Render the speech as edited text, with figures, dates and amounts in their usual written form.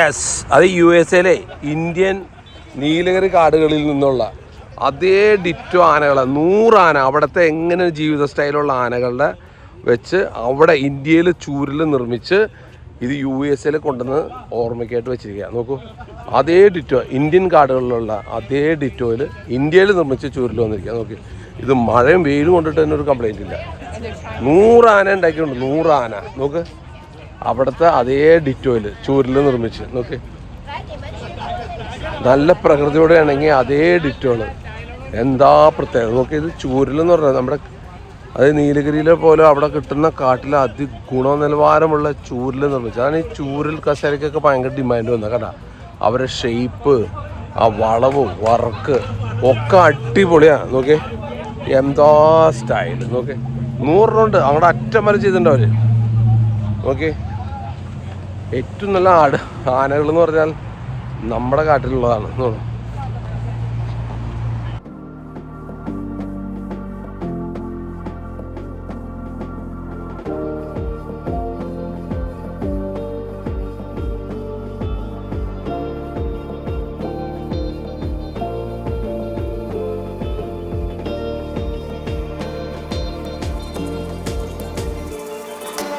Yes, അത് USA Indian Nilgiri കാടുകളിൽ നിന്നുള്ള അതേ ഡിറ്റോ ആനകളാണ്. 100 ആന അവിടുത്തെ എങ്ങനെ ജീവിത സ്റ്റൈലുള്ള ആനകളുടെ വെച്ച് അവിടെ ഇന്ത്യയിൽ ചൂരിൽ നിർമ്മിച്ച് ഇത് USA കൊണ്ടുവന്ന് ഓർമ്മയ്ക്കായിട്ട് വെച്ചിരിക്കുക. നോക്കൂ, അതേ ഡിറ്റോ ഇന്ത്യൻ കാടുകളിലുള്ള അതേ ഡിറ്റോയിൽ ഇന്ത്യയിൽ നിർമ്മിച്ച് ചൂരിൽ വന്നിരിക്കുക. നോക്കി, ഇത് മഴയും വെയിലും കൊണ്ടിട്ട് തന്നെ ഒരു കംപ്ലൈൻ്റ് ഇല്ല. 100 ആന ഉണ്ടാക്കിയിട്ടുണ്ട്. 100 ആന നോക്ക്, അവിടുത്തെ അതേ ഡിറ്റോയിൽ ചൂരിൽ നിർമ്മിച്ച് നോക്ക്. നല്ല പ്രകൃതിയോടെ ആണെങ്കിൽ അതേ ഡിറ്റോള് എന്താ പ്രത്യേകത നോക്കി. ഇത് ചൂരിലെന്ന് പറഞ്ഞാൽ നമ്മുടെ അത് നീലഗിരിയിലെ പോലെ അവിടെ കിട്ടുന്ന കാട്ടിലെ ഗുണനിലവാരമുള്ള ചൂരിൽ നിർമ്മിച്ചത്. അതാണ് ഈ ചൂരിൽ കസേരക്കൊക്കെ ഭയങ്കര ഡിമാൻഡ് വന്നത്. കണ്ടാ അവരുടെ ഷെയ്പ്പ്, ആ വളവ്, വർക്ക് ഒക്കെ അടിപൊളിയാണ്. നോക്കി എന്താ സ്റ്റൈൽ നോക്കി. 100 അവിടെ അറ്റം വരെ ചെയ്തിട്ടുണ്ട് അവർ. നോക്കി, ഏറ്റവും നല്ല ആനകൾ എന്ന് പറഞ്ഞാൽ നമ്മുടെ കാട്ടിലുള്ളതാണ്.